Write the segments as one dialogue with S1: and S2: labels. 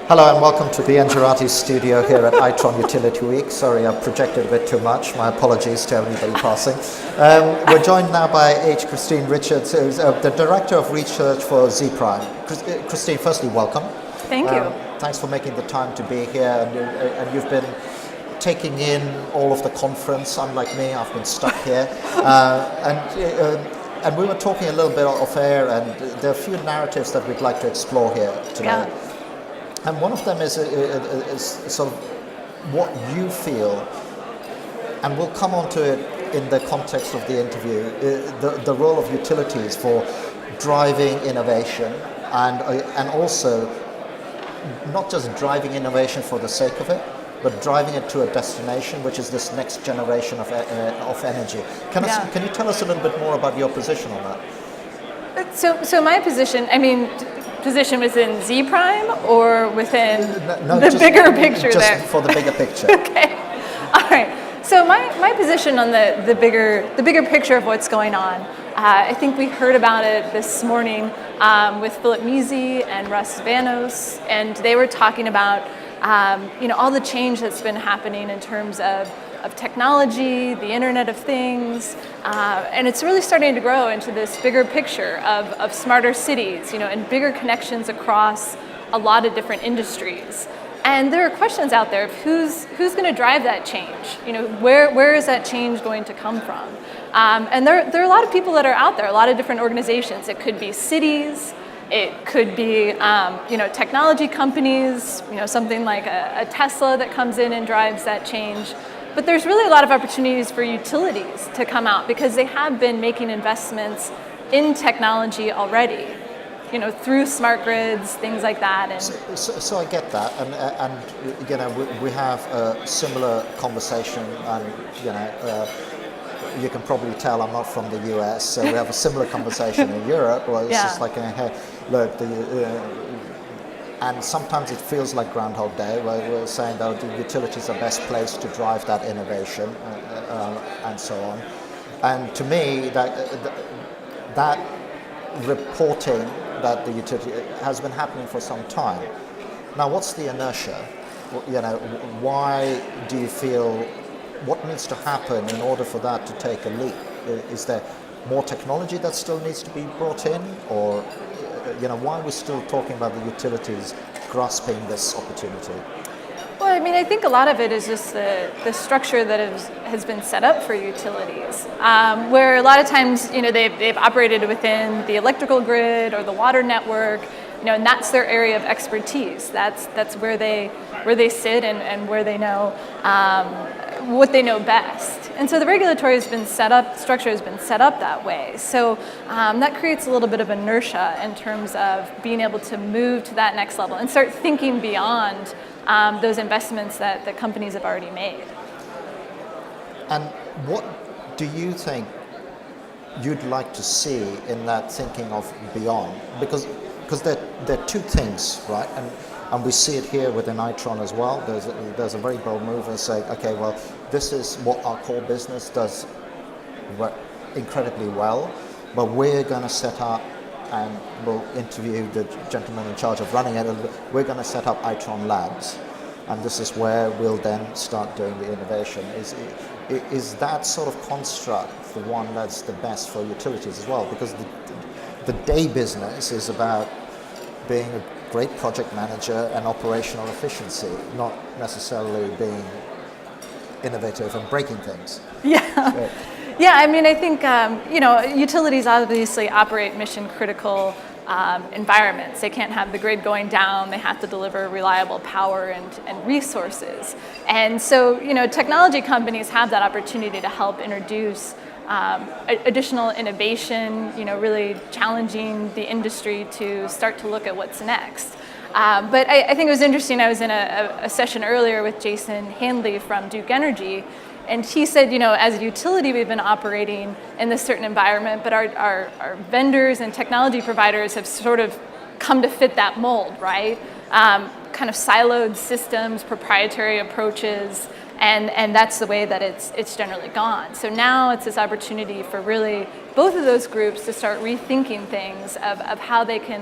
S1: Hello and welcome to the Angerati studio here at ITRON Utility Week. Sorry, I've projected a bit too much. My apologies to everybody passing. We're joined now by H. Christine Richards, who's the Director of Research for ZPRYME. Christine, firstly, welcome.
S2: Thank you.
S1: Thanks for making the time to be here. And you've been taking in all of the conference. Unlike me, I've been stuck here. And we were talking a little bit off air, and there are a few narratives that we'd like to explore here today.
S2: Yeah.
S1: And one of them is sort of what you feel, and we'll come on to it in the context of the interview, the role of utilities for driving innovation and also not just driving innovation for the sake of it, but driving it to a destination, which is this next generation of energy. Can you tell us a little bit more about your position on that?
S2: So my position, position within ZPRYME or within the bigger picture
S1: just
S2: there?
S1: Just for the bigger picture.
S2: Okay. All right. So my position on the bigger picture of what's going on, I think we heard about it this morning with Philip Measy and Russ Vanos, and they were talking about all the change that's been happening in terms of technology, the Internet of Things, and it's really starting to grow into this bigger picture of smarter cities, and bigger connections across a lot of different industries. And there are questions out there of who's going to drive that change. Where is that change going to come from? And there are a lot of people that are out there, a lot of different organizations. It could be cities. It could be, technology companies, something like a Tesla that comes in and drives that change. But there's really a lot of opportunities for utilities to come out because they have been making investments in technology already, through smart grids, things like that. And
S1: so I get that, and we have a similar conversation, and you can probably tell I'm not from the US, so we have a similar conversation in Europe where it's just like, hey, look, and sometimes it feels like Groundhog Day, where we're saying that the utilities are best placed to drive that innovation and so on. And to me, that reporting that the utility has been happening for some time. Now, what's the inertia? Why do you feel? What needs to happen in order for that to take a leap? Is there more technology that still needs to be brought in, or why are we still talking about the utilities grasping this opportunity?
S2: Well, I think a lot of it is just the structure that has been set up for utilities, where a lot of times, they've operated within the electrical grid or the water network, and that's their area of expertise. That's where they sit and where they know what they know best. And so the regulatory structure has been set up that way. So that creates a little bit of inertia in terms of being able to move to that next level and start thinking beyond those investments that companies have already made.
S1: And what do you think you'd like to see in that thinking of beyond? Because there are two things, right? And we see it here within ITRON as well. There's a very bold move in saying, okay, well, this is what our core business does incredibly well, but we're going to set up, and we'll interview the gentleman in charge of running it, and we're going to set up ITRON Labs. And this is where we'll then start doing the innovation. Is that sort of construct the one that's the best for utilities as well? Because the day business is about being a great project manager and operational efficiency, not necessarily being innovative and breaking things.
S2: Yeah. Yeah, I think, utilities obviously operate mission critical environments. They can't have the grid going down. They have to deliver reliable power and resources. And so, technology companies have that opportunity to help introduce additional innovation, really challenging the industry to start to look at what's next. But I think it was interesting. I was in a session earlier with Jason Handley from Duke Energy, and he said, as a utility, we've been operating in this certain environment, but our vendors and technology providers have sort of come to fit that mold, right? Kind of siloed systems, proprietary approaches, and that's the way that it's generally gone. So now it's this opportunity for really both of those groups to start rethinking things of how they can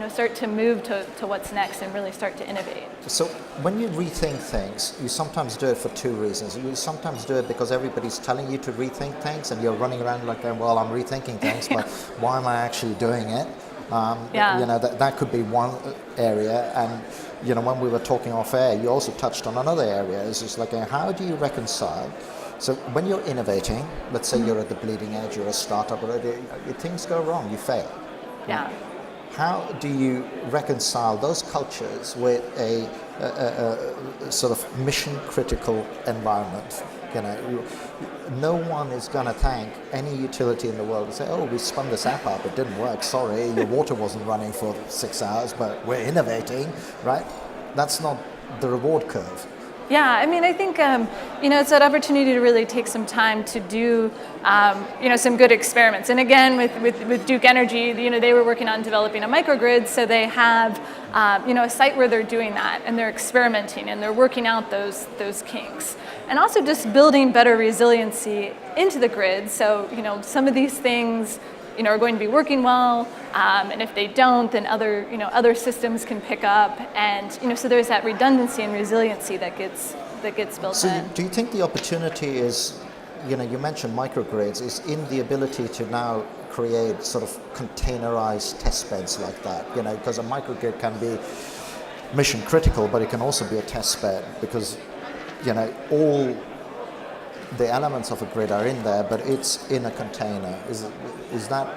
S2: start to move to what's next and really start to innovate.
S1: So when you rethink things, you sometimes do it for two reasons. You sometimes do it because everybody's telling you to rethink things and you're running around like, well, I'm rethinking things, but why am I actually doing it? That could be one area. And when we were talking off air, you also touched on another area. It's just like, how do you reconcile? So when you're innovating, let's say you're at the bleeding edge, you're a startup, or things go wrong, you fail.
S2: Yeah.
S1: How do you reconcile those cultures with a sort of mission critical environment? No one is going to thank any utility in the world and say, oh, we spun this app up, it didn't work, sorry, your water wasn't running for 6 hours, but we're innovating, right? That's not the reward curve.
S2: Yeah, I mean, I think, it's that opportunity to really take some time to do, some good experiments. And again, with Duke Energy, they were working on developing a microgrid, so they have, a site where they're doing that, and they're experimenting, and they're working out those kinks. And also just building better resiliency into the grid, so, some of these things, are going to be working well, and if they don't, then other systems can pick up, and so there's that redundancy and resiliency that gets built in.
S1: So do you think the opportunity is, you mentioned microgrids, is in the ability to now create sort of containerized test beds like that? Because a microgrid can be mission critical, but it can also be a test bed because all the elements of a grid are in there, but it's in a container. Is that?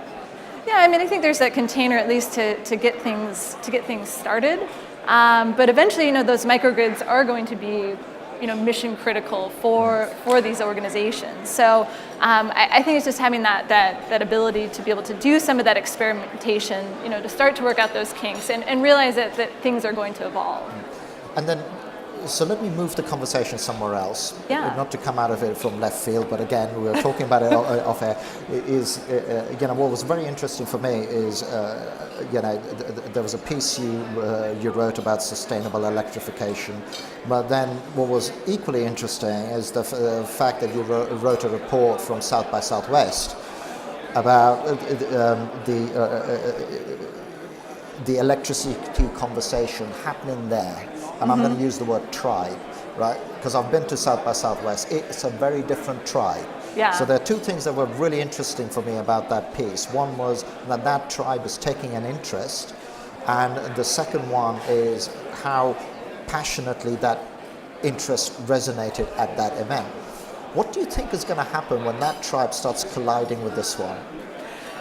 S2: Yeah, I mean, I think there's that container at least to get things started. But eventually, those microgrids are going to be, mission critical for these organizations. So I think it's just having that ability to be able to do some of that experimentation, to start to work out those kinks and realize that things are going to evolve. And
S1: then. So let me move the conversation somewhere else.
S2: Yeah.
S1: Not to come out of it from left field, but again, we were talking about it off air. What was very interesting for me is, there was a piece you wrote about sustainable electrification, but then what was equally interesting is the fact that you wrote a report from South by Southwest about the electricity conversation happening there. And I'm going to use the word tribe, right? Because I've been to South by Southwest. It's a very different tribe.
S2: Yeah.
S1: So there are two things that were really interesting for me about that piece. One was that tribe is taking an interest. And the second one is how passionately that interest resonated at that event. What do you think is going to happen when that tribe starts colliding with this one?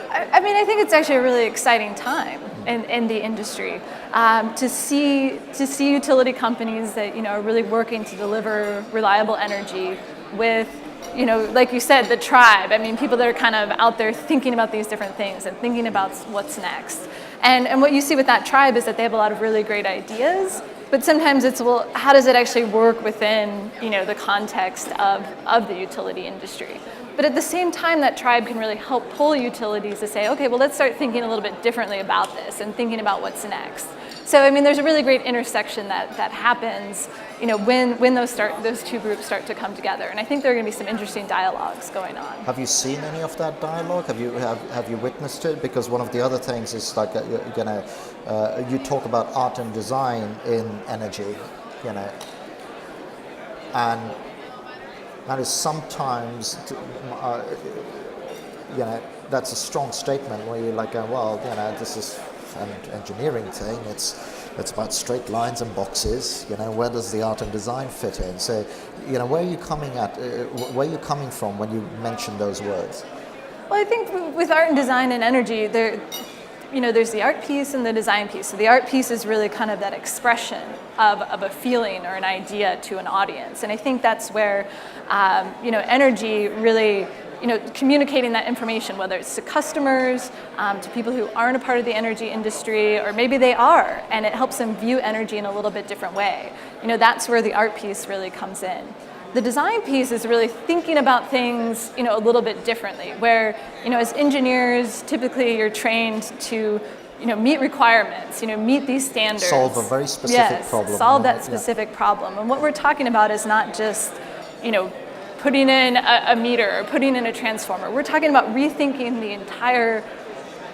S2: I mean, I think it's actually a really exciting time in the industry to see utility companies that are really working to deliver reliable energy with, like you said, the tribe. I mean, people that are kind of out there thinking about these different things and thinking about what's next. And what you see with that tribe is that they have a lot of really great ideas, but sometimes it's, well, how does it actually work within the context of the utility industry? But at the same time, that tribe can really help pull utilities to say, okay, well, let's start thinking a little bit differently about this and thinking about what's next. So, I mean, there's a really great intersection that happens, when those two groups start to come together. And I think there are going to be some interesting dialogues going on.
S1: Have you seen any of that dialogue? Have you witnessed it? Because one of the other things is like, you talk about art and design in energy, and that is sometimes, that's a strong statement where you're like, this is an engineering thing. It's about straight lines and boxes. Where does the art and design fit in? So, where are you coming from when you mention those words?
S2: Well, I think with art and design and energy, there's the art piece and the design piece. So the art piece is really kind of that expression of a feeling or an idea to an audience. And I think that's where, energy really, communicating that information, whether it's to customers, to people who aren't a part of the energy industry, or maybe they are, and it helps them view energy in a little bit different way. That's where the art piece really comes in. The design piece is really thinking about things, a little bit differently, where, as engineers, typically you're trained to, meet requirements, meet these standards.
S1: Solve a very specific problem.
S2: Solve that specific problem. And what we're talking about is not just, putting in a meter or putting in a transformer. We're talking about rethinking the entire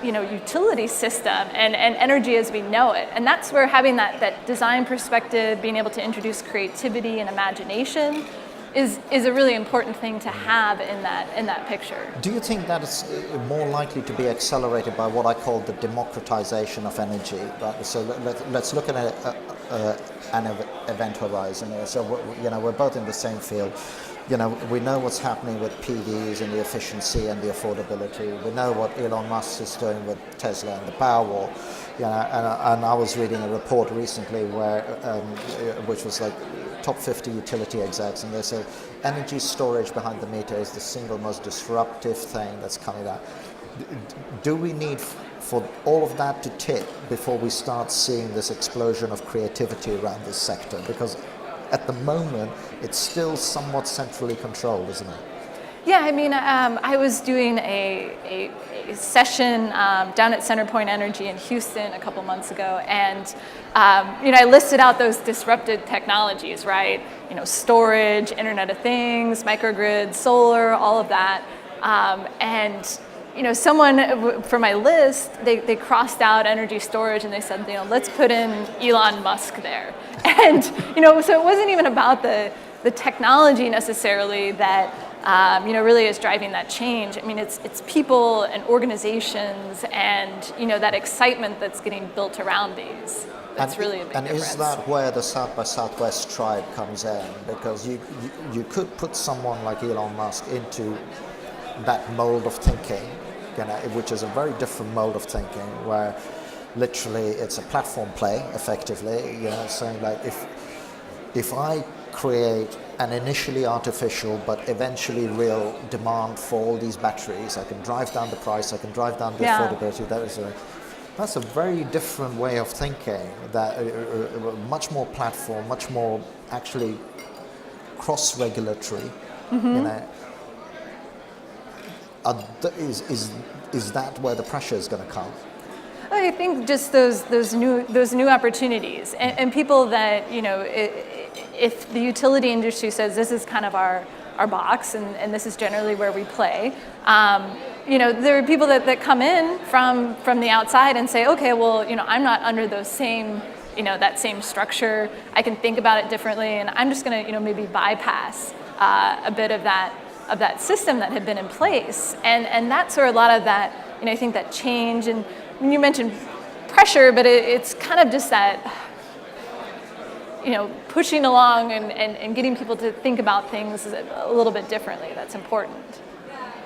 S2: utility system and energy as we know it. And that's where having that design perspective, being able to introduce creativity and imagination is a really important thing to have in that picture.
S1: Do you think that is more likely to be accelerated by what I call the democratization of energy? So let's look at an event horizon here. So we're both in the same field. We know what's happening with PVs and the efficiency and the affordability. We know what Elon Musk is doing with Tesla and the Powerwall. And I was reading a report recently which was like top 50 utility execs, and they say energy storage behind the meter is the single most disruptive thing that's coming out. Do we need for all of that to tip before we start seeing this explosion of creativity around this sector? Because at the moment, it's still somewhat centrally controlled, isn't it?
S2: Yeah, I mean, I was doing a session down at CenterPoint Energy in Houston a couple months ago, and I listed out those disruptive technologies, right? Storage, Internet of Things, microgrids, solar, all of that, and someone for my list, they crossed out energy storage and they said, let's put in Elon Musk there, and so it wasn't even about the technology necessarily that. Really is driving that change. I mean, it's people and organizations and, that excitement that's getting built around these. That's really a big difference.
S1: And is that where the South by Southwest tribe comes in? Because you could put someone like Elon Musk into that mold of thinking, which is a very different mode of thinking, where literally it's a platform play, effectively, saying like if I create an initially artificial but eventually real demand for all these batteries, I can drive down the price, I can drive down the affordability. That's a very different way of thinking, that much more platform, much more actually cross-regulatory. Is that where the pressure is going to come?
S2: I think just those new opportunities and people that if the utility industry says this is kind of our box and this is generally where we play, there are people that come in from the outside and say, okay, well, I'm not under those same, that same structure. I can think about it differently, and I'm just going to, maybe bypass a bit of that system that had been in place, and that's where a lot of that, I think that change. And you mentioned pressure, but it's kind of just that. Pushing along and getting people to think about things a little bit differently. That's important.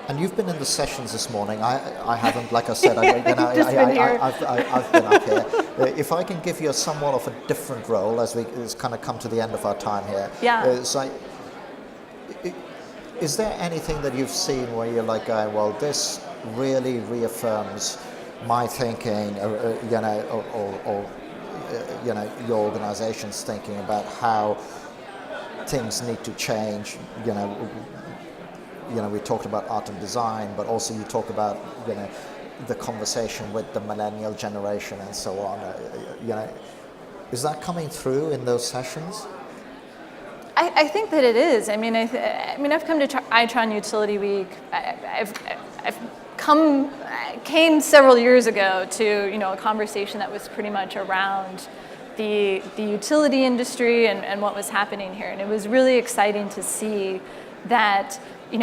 S1: And you've been in the sessions this morning. I haven't, like I said, I've been up here. If I can give you somewhat of a different role as we kind of come to the end of our time here.
S2: Yeah.
S1: Is there anything that you've seen where you're like, well, this really reaffirms my thinking, or your organization's thinking about how things need to change. We talked about art and design, but also you talk about the conversation with the millennial generation and so on. Is that coming through in those sessions?
S2: I think that it is. I mean, I've come to Itron Utility Week. I've came several years ago to a conversation that was pretty much around the utility industry and what was happening here, and it was really exciting to see that in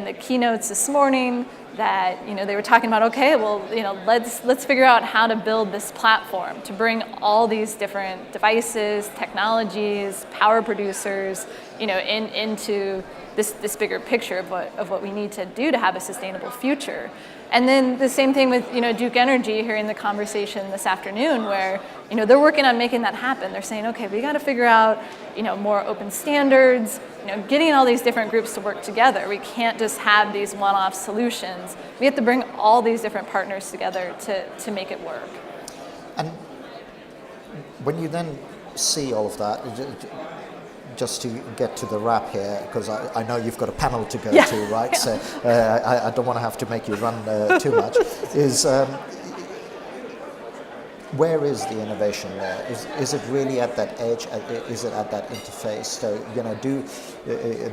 S2: the keynotes this morning that they were talking about, okay, well, let's figure out how to build this platform to bring all these different devices, technologies, power producers, into this bigger picture of what we need to do to have a sustainable future. And then the same thing with Duke Energy, hearing the conversation this afternoon, where they're working on making that happen. They're saying, okay, we got to figure out more open standards, getting all these different groups to work together. We can't just have these one-off solutions. We have to bring all these different partners together to make it work.
S1: And when you then see all of that, just to get to the wrap here, because I know you've got a panel to go to, right? Yeah. So I don't want to have to make you run too much. where is the innovation there? Is it really at that edge? Is it at that interface? So,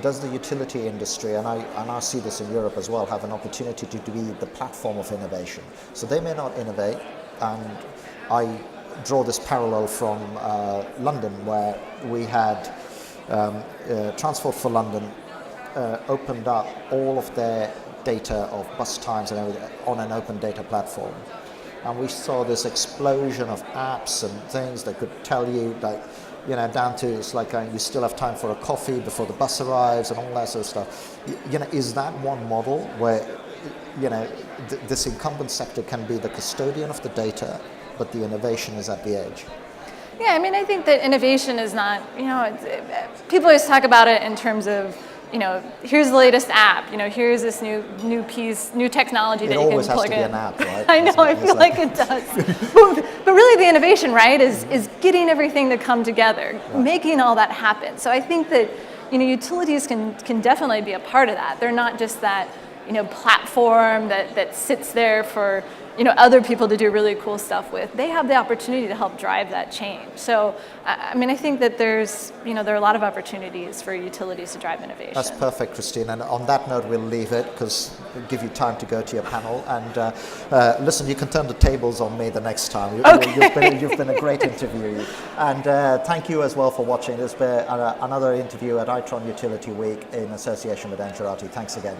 S1: does the utility industry, and I see this in Europe as well, have an opportunity to be the platform of innovation? So they may not innovate, and I draw this parallel from London, where we had Transport for London opened up all of their data of bus times and everything on an open data platform. And we saw this explosion of apps and things that could tell you, like, down to it's like you still have time for a coffee before the bus arrives and all that sort of stuff. Is that one model where, this incumbent sector can be the custodian of the data, but the innovation is at the edge?
S2: Yeah, I mean, I think that innovation is not, people always talk about it in terms of, here's the latest app, here's this new piece, new technology that you can plug in. It always has to be an
S1: app, right?
S2: I know, I feel like it does. but really the innovation, right, is getting everything to come together, making all that happen. So I think that, utilities can definitely be a part of that. They're not just that, platform that sits there for, other people to do really cool stuff with. They have the opportunity to help drive that change. So, I think that there are a lot of opportunities for utilities to drive innovation.
S1: That's perfect, Christine. And on that note, we'll leave it because we'll give you time to go to your panel. And listen, you can turn the tables on me the next time. You've been a great interview. And thank you as well for watching. There's been another interview at Itron Utility Week in association with Angelati. Thanks again.